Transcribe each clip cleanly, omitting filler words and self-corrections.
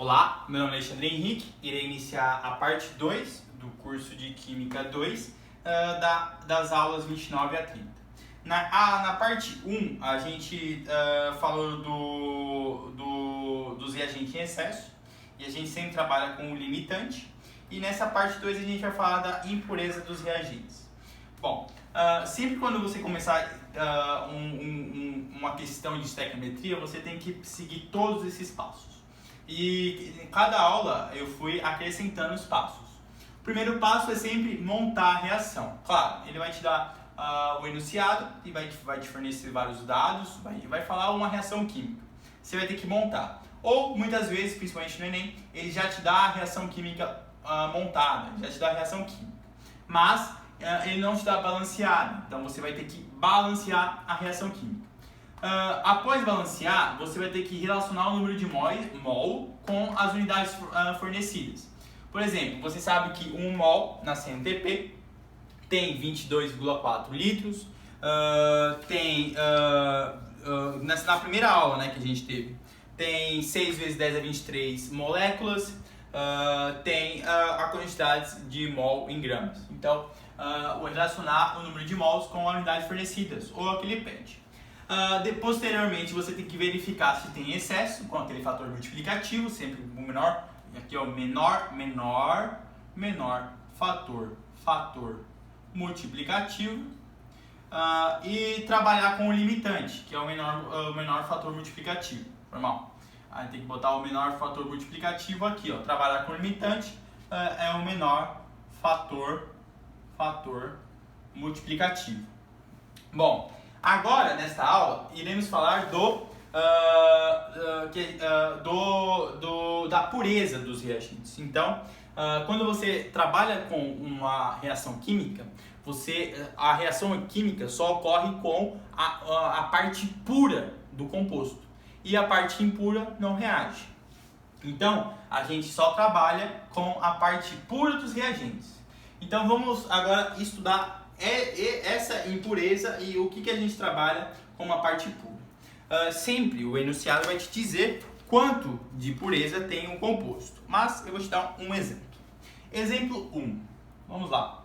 Olá, meu nome é Alexandre Henrique, irei iniciar a parte 2 do curso de Química 2 das aulas 29 a 30. Na parte 1, a gente falou dos reagentes em excesso e a gente sempre trabalha com o limitante. E nessa parte 2 a gente vai falar da impureza dos reagentes. Bom, sempre quando você começar uma questão de estequiometria, você tem que seguir todos esses passos. E em cada aula eu fui acrescentando os passos. O primeiro passo é sempre montar a reação. Claro, ele vai te dar o enunciado e vai te fornecer vários dados, vai falar uma reação química. Você vai ter que montar. Ou muitas vezes, principalmente no Enem, ele já te dá a reação química montada, já te dá a reação química. Mas ele não te dá balanceada, então você vai ter que balancear a reação química. Após balancear, você vai ter que relacionar o número de mol com as unidades fornecidas. Por exemplo, você sabe que 1 mol na CNTP tem 22,4 litros, na primeira aula, né, que a gente teve, tem 6 vezes 10 a 23 moléculas, tem a quantidade de mol em gramas. Então, relacionar o número de mols com a unidade fornecidas, ou aquele pede. Posteriormente, você tem que verificar se tem excesso com aquele fator multiplicativo, sempre o menor, aqui é o menor fator multiplicativo, e trabalhar com o limitante, que é o menor fator multiplicativo, normal. Aí tem que botar o menor fator multiplicativo aqui, ó. Trabalhar com o limitante é o menor fator multiplicativo. Bom, agora nesta aula iremos falar da pureza dos reagentes. Então, quando você trabalha com uma reação química, a reação química só ocorre com a parte pura do composto e a parte impura não reage. Então, a gente só trabalha com a parte pura dos reagentes. Então, vamos agora estudar essa impureza e o que a gente trabalha com a parte pura. Sempre o enunciado vai te dizer quanto de pureza tem um composto, mas eu vou te dar um exemplo. Exemplo 1, vamos lá.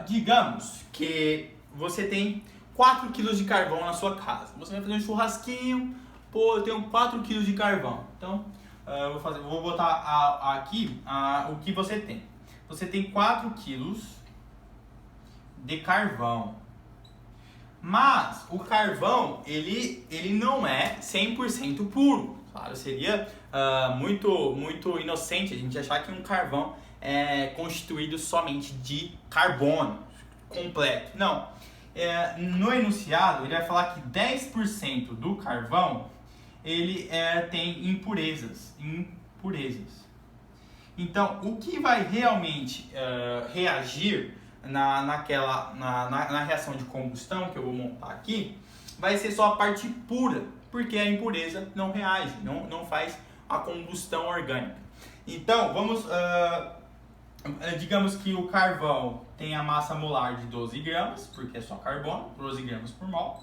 Digamos que você tem 4 kg de carvão na sua casa. Você vai fazer um churrasquinho, eu tenho 4 kg de carvão. Então, vou botar aqui o que você tem. Você tem 4 kg de carvão. Mas o carvão, ele não é 100% puro. Claro, seria muito inocente a gente achar que um carvão é constituído somente de carbono completo. Não. No enunciado, ele vai falar que 10% do carvão ele tem impurezas. Então, o que vai realmente reagir na reação de combustão que eu vou montar aqui, vai ser só a parte pura, porque a impureza não reage, não faz a combustão orgânica. Então, digamos que o carvão tem a massa molar de 12 gramas, porque é só carbono, 12 gramas por mol.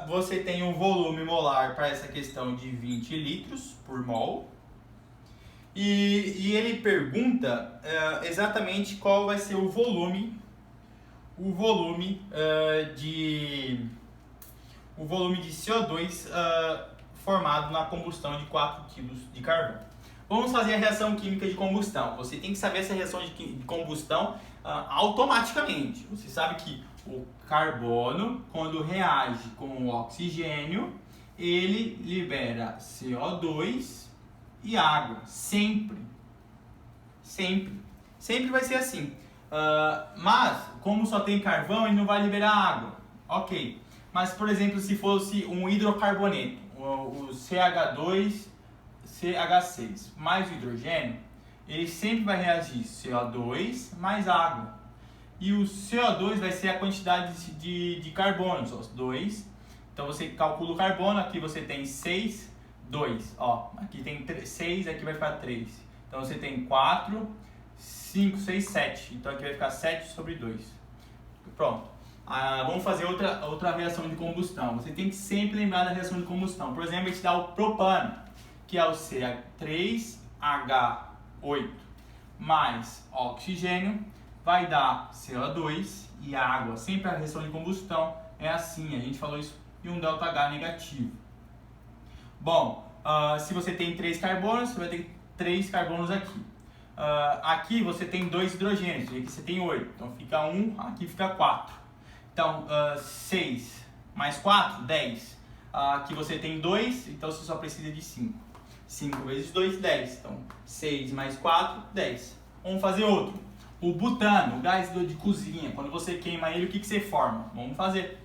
Você tem um volume molar para essa questão de 20 litros por mol. E ele pergunta exatamente qual vai ser o volume de CO2 formado na combustão de 4 kg de carvão. Vamos fazer a reação química de combustão. Você tem que saber essa reação de combustão automaticamente. Você sabe que o carbono, quando reage com o oxigênio, ele libera CO2 e água. Sempre vai ser assim. Mas, como só tem carvão, ele não vai liberar água. Ok. Mas, por exemplo, se fosse um hidrocarboneto, o CH2CH6 mais o hidrogênio, ele sempre vai reagir CO2 mais água. E o CO2 vai ser a quantidade de carbonos, os 2. Então você calcula o carbono, aqui você tem 6, 2. Ó, aqui tem 6, aqui vai ficar 3. Então você tem 4, 5, 6, 7. Então aqui vai ficar 7 sobre 2. Pronto. Vamos fazer outra reação de combustão. Você tem que sempre lembrar da reação de combustão. Por exemplo, a gente dá o propano, que é o C3H8 mais oxigênio, vai dar CO2 e água. Sempre a reação de combustão é assim, a gente falou isso, e um ΔH negativo. Bom, se você tem 3 carbonos, você vai ter 3 carbonos aqui. Aqui você tem 2 hidrogênios, aqui você tem 8, então fica 1, aqui fica 4. Então, 6 mais 4, 10. Aqui você tem 2, então você só precisa de 5. 5 vezes 2, 10. Então, 6 mais 4, 10. Vamos fazer outro. O butano, o gás de cozinha, quando você queima ele, o que você forma? Vamos fazer.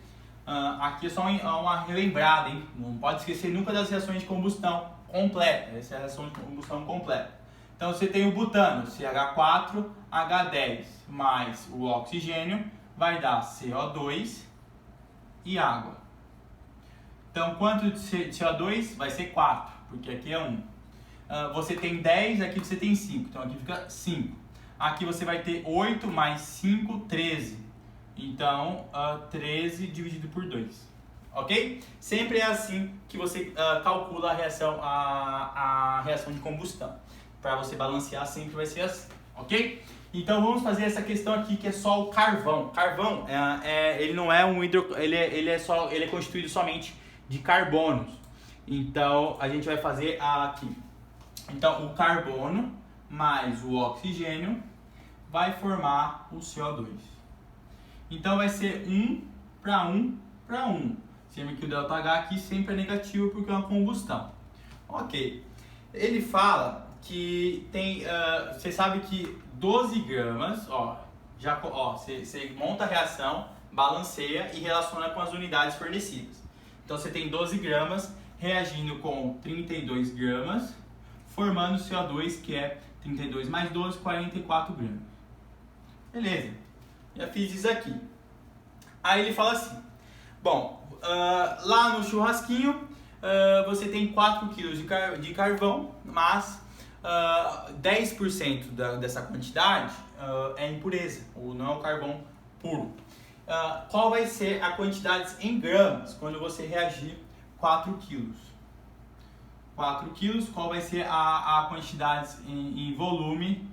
Aqui é só uma relembrada, hein? Não pode esquecer nunca das reações de combustão completa. Essa é a reação de combustão completa. Então, você tem o butano, CH4H10, mais o oxigênio, vai dar CO2 e água. Então, quanto de CO2? Vai ser 4, porque aqui é 1. Você tem 10, aqui você tem 5, então aqui fica 5. Aqui você vai ter 8 mais 5, 13. Então, 13 dividido por 2. Ok? Sempre é assim que você calcula a reação de combustão. Para você balancear, sempre vai ser assim. Ok? Então, vamos fazer essa questão aqui que é só o carvão. Carvão, ele não é um ele é constituído somente de carbonos. Então, a gente vai fazer aqui. Então, o carbono mais o oxigênio vai formar o CO2. Então, vai ser 1 para 1 para 1. Sendo que o ΔH aqui sempre é negativo porque é uma combustão. Ok. Ele fala que tem... você sabe que 12 gramas... você monta a reação, balanceia e relaciona com as unidades fornecidas. Então, você tem 12 gramas reagindo com 32 gramas, formando CO2, que é 32 mais 12, 44 gramas. Beleza, já fiz isso aqui. Aí ele fala assim, bom, lá no churrasquinho, você tem 4 kg de carvão, mas 10% dessa quantidade é impureza, ou não é o carvão puro. Qual vai ser a quantidade em gramas quando você reagir 4 quilos? 4 quilos, qual vai ser a quantidade em volume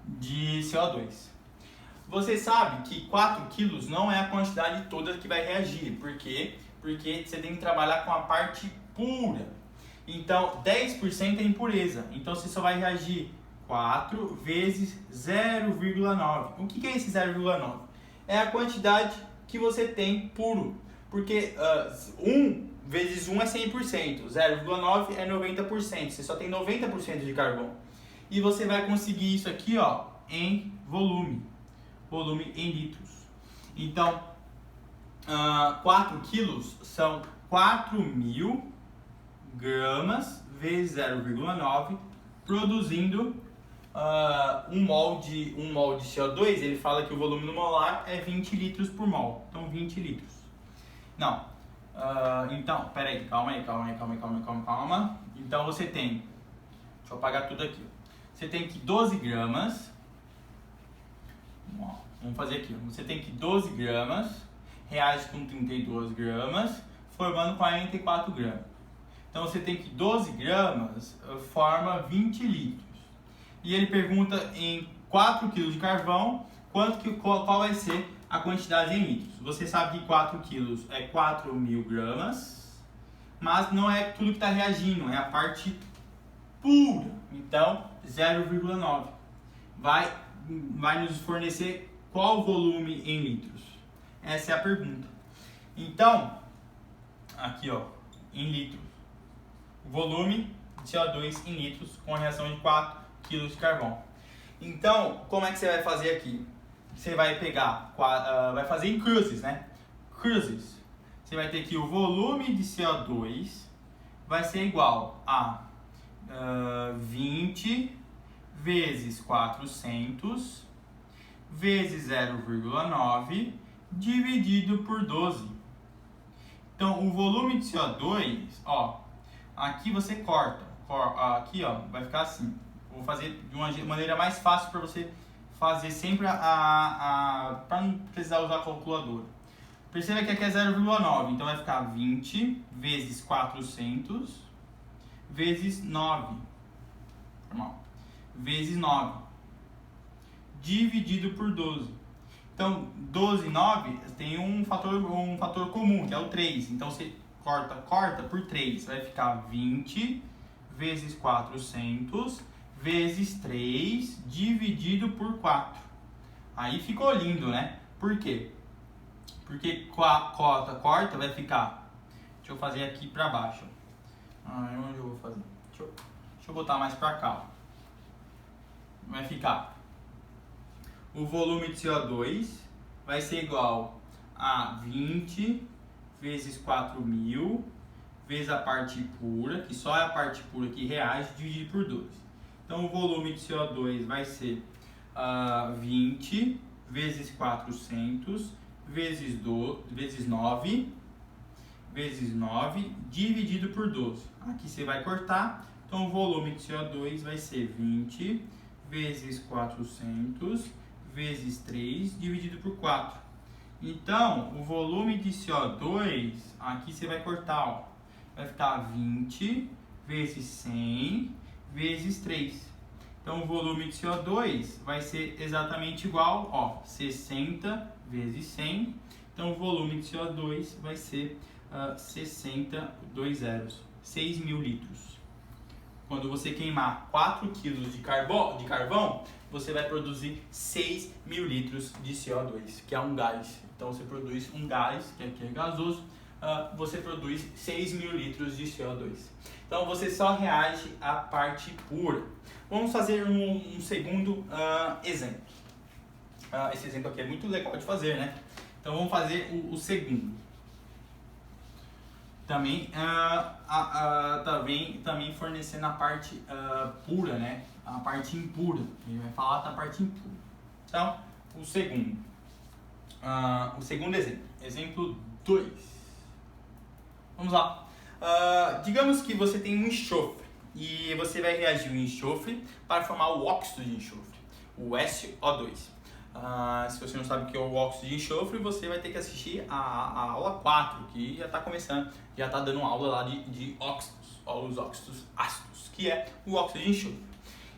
de CO2? Você sabe que 4 quilos não é a quantidade toda que vai reagir. Por quê? Porque você tem que trabalhar com a parte pura. Então, 10% é impureza. Então, você só vai reagir 4 vezes 0,9. O que é esse 0,9? É a quantidade que você tem puro. Porque 1 vezes 1 é 100%, 0,9 é 90%. Você só tem 90% de carvão. E você vai conseguir isso aqui em volume. Volume em litros. Então, 4 quilos são 4.000 gramas vezes 0,9, produzindo um mol de CO2. Ele fala que o volume no molar é 20 litros por mol. Então, 20 litros. Não. Então, peraí, calma. Então, você tem... Deixa eu apagar tudo aqui. Você tem que 12 gramas... Vamos fazer aqui. Você tem que 12 gramas, reage com 32 gramas, formando 44 gramas. Então, você tem que 12 gramas forma 20 litros. E ele pergunta em 4 kg de carvão, qual vai ser a quantidade em litros. Você sabe que 4 kg é 4.000 gramas, mas não é tudo que está reagindo, é a parte pura. Então, 0,9 vai nos fornecer qual volume em litros? Essa é a pergunta. Então, aqui em litros. Volume de CO2 em litros com a reação de 4 kg de carvão. Então, como é que você vai fazer aqui? Você vai pegar, vai fazer em cruzes, né? Cruzes. Você vai ter que o volume de CO2 vai ser igual a 20 vezes 400 vezes 0,9 dividido por 12. Então, o volume de CO2, aqui você corta. Aqui, vai ficar assim. Vou fazer de uma maneira mais fácil para você fazer sempre para não precisar usar a calculadora. Perceba que aqui é 0,9, então vai ficar 20 vezes 400 vezes 9. Vezes 9. Dividido por 12. Então, 12 e 9 tem um fator comum, que é o 3. Então, você corta por 3. Vai ficar 20 vezes 400 vezes 3 dividido por 4. Aí ficou lindo, né? Por quê? Porque corta, vai ficar... Deixa eu fazer aqui para baixo. Onde eu vou fazer? Deixa eu botar mais para cá. Vai ficar... O volume de CO2 vai ser igual a 20 vezes 4.000 vezes a parte pura, que só é a parte pura que reage, dividido por 12. Então, o volume de CO2 vai ser 20 vezes 400 vezes 9 dividido por 12. Aqui você vai cortar, então o volume de CO2 vai ser 20 vezes 400 vezes 3 dividido por 4. Então, o volume de CO2, aqui você vai cortar, ó, vai ficar 20 vezes 100 vezes 3. Então, o volume de CO2 vai ser exatamente igual, ó, 60 vezes 100. Então, o volume de CO2 vai ser 6.000 litros. Quando você queimar 4 kg de carvão, você vai produzir 6.000 litros de CO2, que é um gás. Então, você produz um gás, que aqui é gasoso, você produz 6.000 litros de CO2. Então, você só reage à parte pura. Vamos fazer um segundo exemplo. Esse exemplo aqui é muito legal de fazer, né? Então, vamos fazer o segundo. Também fornecendo a parte pura, né? A parte impura. Ele vai falar da parte impura. Então, o segundo exemplo. Exemplo 2. Vamos lá. Digamos que você tem um enxofre e você vai reagir o enxofre para formar o óxido de enxofre, o SO2. Se você não sabe o que é o óxido de enxofre, você vai ter que assistir a aula 4, que já está começando, já está dando aula lá de óxidos, os óxidos ácidos, que é o óxido de enxofre.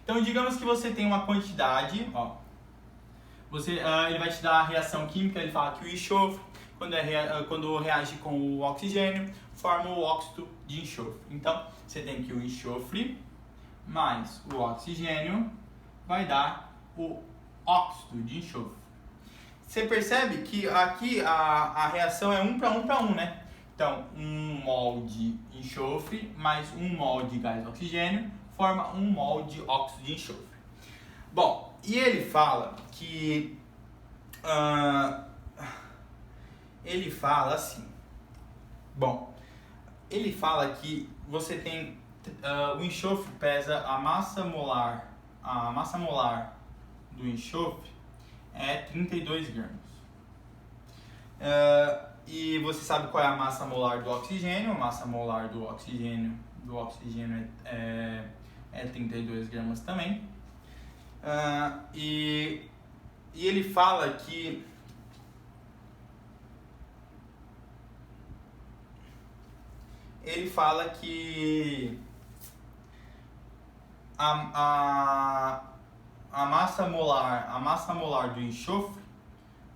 Então, digamos que você tem uma quantidade, ó, ele vai te dar a reação química, ele fala que o enxofre, quando reage com o oxigênio, forma o óxido de enxofre. Então, você tem que o enxofre mais o oxigênio vai dar o óxido de enxofre. Você percebe que aqui a reação é 1 para 1 para 1, né? Então, 1 mol de enxofre mais 1 mol de gás oxigênio forma 1 mol de óxido de enxofre. Bom, e ele fala que... ele fala assim... Bom, ele fala que você tem... o enxofre pesa a massa molar do enxofre é 32 gramas. E você sabe qual é a massa molar do oxigênio? A massa molar do oxigênio é 32 gramas também. E ele fala que a massa molar do enxofre,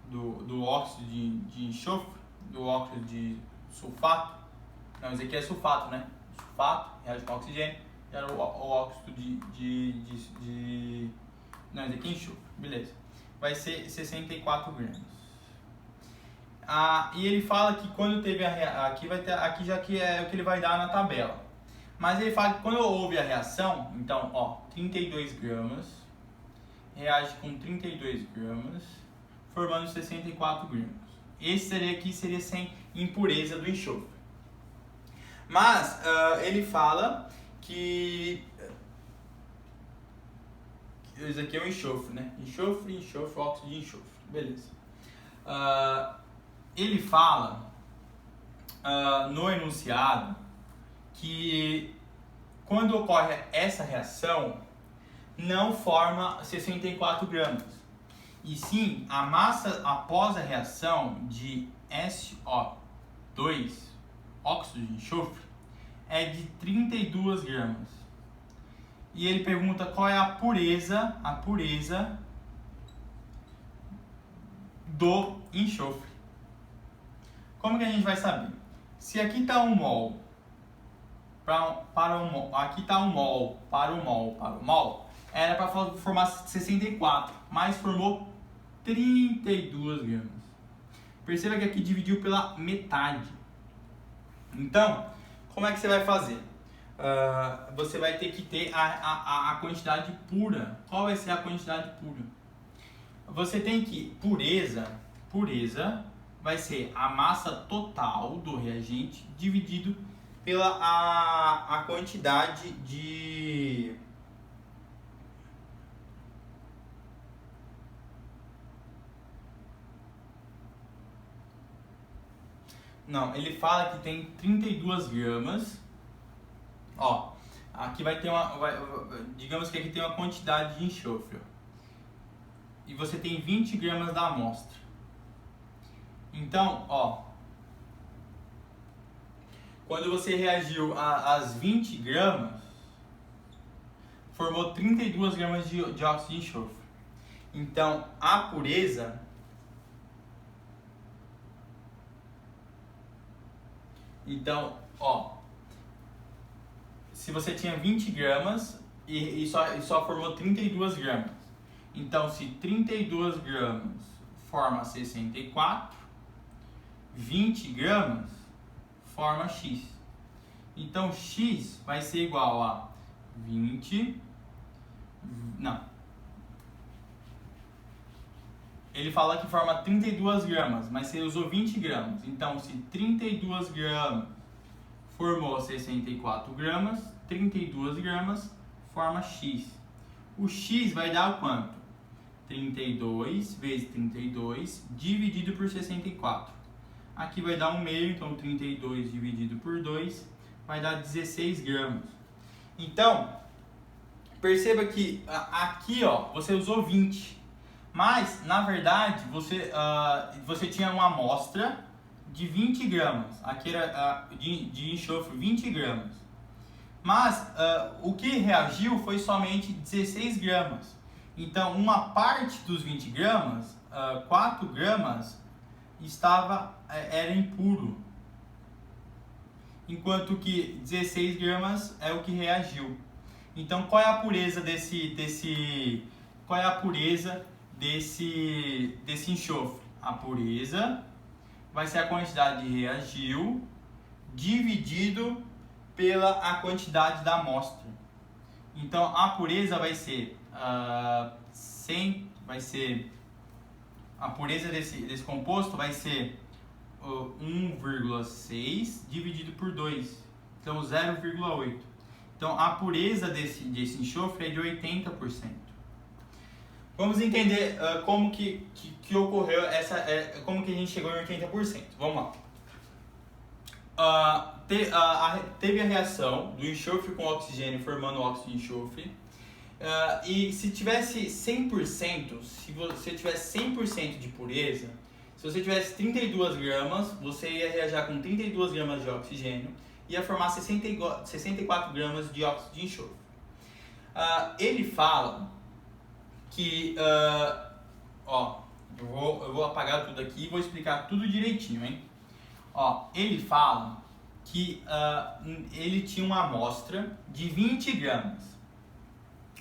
do óxido de enxofre, do óxido de sulfato, não, esse aqui é sulfato, né? Sulfato reage com oxigênio, era o óxido não, esse aqui é enxofre, beleza. Vai ser 64 gramas. E ele fala que quando teve aqui já que é o que ele vai dar na tabela. Mas ele fala que quando houve a reação, então, ó, 32 gramas reage com 32 gramas, formando 64 gramas. Esse seria sem impureza do enxofre. Mas ele fala que isso aqui é o enxofre, né? Enxofre, óxido de enxofre. Beleza. Ele fala no enunciado que quando ocorre essa reação, não forma 64 gramas. E sim, a massa após a reação de SO2, óxido de enxofre, é de 32 gramas. E ele pergunta qual é a pureza do enxofre. Como que a gente vai saber? Se aqui está 1 mol para o mol, aqui está 1 mol para o mol, era para formar 64, mas formou 32 gramas. Perceba que aqui dividiu pela metade. Então, como é que você vai fazer? Você vai ter que ter a quantidade pura. Qual vai ser a quantidade pura? Você tem que, pureza vai ser a massa total do reagente dividido pela a quantidade de... Não, ele fala que tem 32 gramas. Ó, aqui vai ter digamos que aqui tem uma quantidade de enxofre. E você tem 20 gramas da amostra. Então, ó, quando você reagiu às 20 gramas, formou 32 gramas de óxido de enxofre. Então, a pureza... Então, ó, se você tinha 20 gramas e só formou 32 gramas, então se 32 gramas forma 64, 20 gramas forma X. Então, X vai ser igual a 20... Não. Ele fala que forma 32 gramas, mas você usou 20 gramas. Então, se 32 gramas formou 64 gramas, 32 gramas forma X. O X vai dar o quanto? 32 vezes 32 dividido por 64. Aqui vai dar 1/2, então 32 dividido por 2 vai dar 16 gramas. Então, perceba que aqui, ó, você usou 20. Mas, na verdade, você tinha uma amostra de 20 gramas. Aqui era de enxofre, 20 gramas. Mas, o que reagiu foi somente 16 gramas. Então, uma parte dos 20 gramas, 4 gramas, era impuro. Enquanto que 16 gramas é o que reagiu. Então, qual é a pureza desse enxofre? A pureza vai ser a quantidade de reagiu dividido pela a quantidade da amostra. Então a pureza vai ser a pureza desse composto vai ser 1,6 dividido por 2, então 0,8. Então a pureza desse enxofre é de 80%. Vamos entender como que ocorreu como que a gente chegou em 80%. Vamos lá. Teve a reação do enxofre com oxigênio formando óxido de enxofre. E se tivesse 100%, se você tivesse 100% de pureza, se você tivesse 32 gramas, você ia reagir com 32 gramas de oxigênio e ia formar 64 gramas de óxido de enxofre. Ele fala que, eu vou apagar tudo aqui e vou explicar tudo direitinho, hein? Ele fala que ele tinha uma amostra de 20 gramas.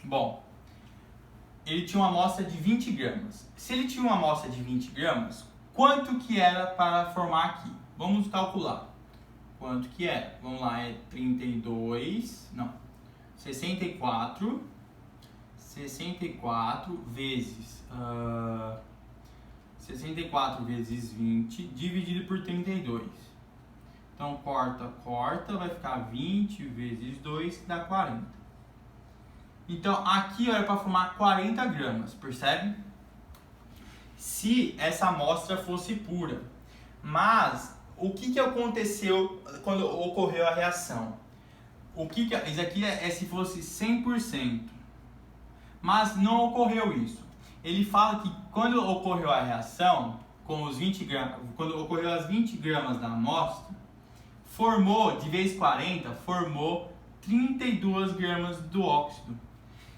Bom, ele tinha uma amostra de 20 gramas. Se ele tinha uma amostra de 20 gramas, quanto que era para formar aqui? Vamos calcular. Quanto que era? Vamos lá, é 64 vezes 64 vezes 20 dividido por 32. Então corta, vai ficar 20 vezes 2 que dá 40. Então aqui era para formar 40 gramas, percebe? Se essa amostra fosse pura. Mas o que aconteceu quando ocorreu a reação? Isso aqui é se fosse 100%. Mas não ocorreu isso. Ele fala que quando ocorreu a reação com os 20 gramas, quando ocorreu as 20 gramas da amostra, formou, de vezes 40, formou 32 gramas do óxido.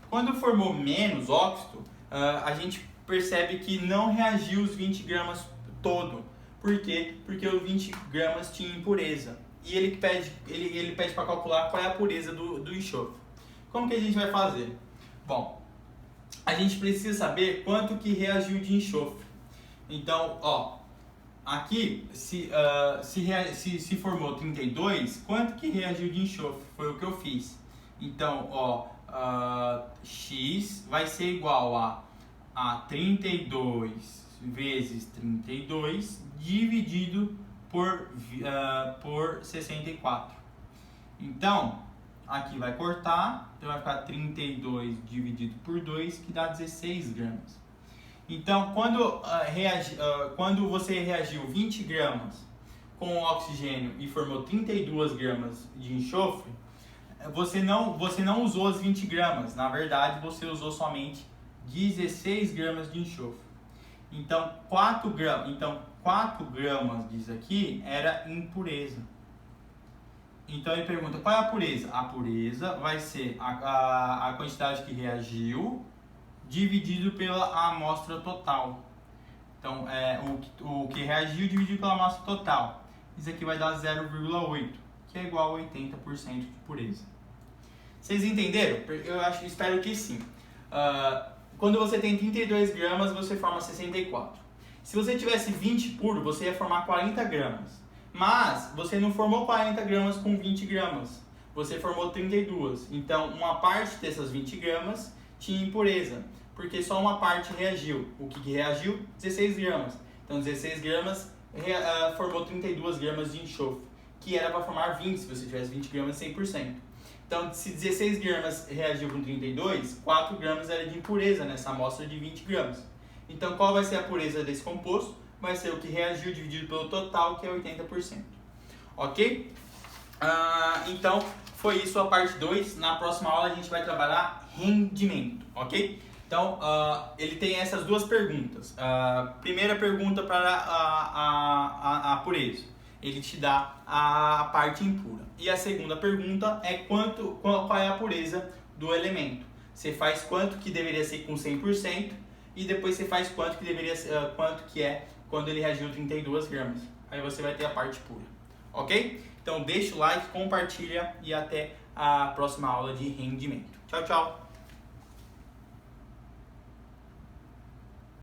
Quando formou menos óxido, a gente percebe que não reagiu os 20 gramas todo. Por quê? Porque os 20 gramas tinha impureza. E ele pede para calcular qual é a pureza do enxofre. Como que a gente vai fazer? Bom, a gente precisa saber quanto que reagiu de enxofre. Então, ó, aqui se formou 32, quanto que reagiu de enxofre? Foi o que eu fiz. Então, ó, X vai ser igual a 32 vezes 32 dividido por 64. Então, aqui vai cortar, então vai ficar 32 dividido por 2, que dá 16 gramas. Então, quando você reagiu 20 gramas com oxigênio e formou 32 gramas de enxofre, você não usou as 20 gramas. Na verdade, você usou somente 16 gramas de enxofre. Então, 4 gramas disso aqui era impureza. Então, ele pergunta qual é a pureza? A pureza vai ser a quantidade que reagiu dividido pela amostra total. Então, o que reagiu dividido pela amostra total. Isso aqui vai dar 0,8, que é igual a 80% de pureza. Vocês entenderam? Espero que sim. Quando você tem 32 gramas, você forma 64. Se você tivesse 20 puro, você ia formar 40 gramas. Mas você não formou 40 gramas com 20 gramas. Você formou 32. Então, uma parte dessas 20 gramas tinha impureza, porque só uma parte reagiu. O que reagiu? 16 gramas. Então, 16 gramas formou 32 gramas de enxofre, que era para formar 20, se você tivesse 20 gramas 100%. Então, se 16 gramas reagiu com 32, 4 gramas era de impureza nessa amostra de 20 gramas. Então, qual vai ser a pureza desse composto? Vai ser o que reagiu dividido pelo total, que é 80%. Ok? Então, foi isso a parte 2. Na próxima aula a gente vai trabalhar rendimento, ok? Então, ele tem essas duas perguntas. Primeira pergunta para a pureza. Ele te dá a parte impura. E a segunda pergunta é qual é a pureza do elemento. Você faz quanto que deveria ser com 100% e depois você faz quanto que é quando ele reagiu 32 gramas. Aí você vai ter a parte pura. Ok? Então deixa o like, compartilha e até a próxima aula de rendimento. Tchau, tchau!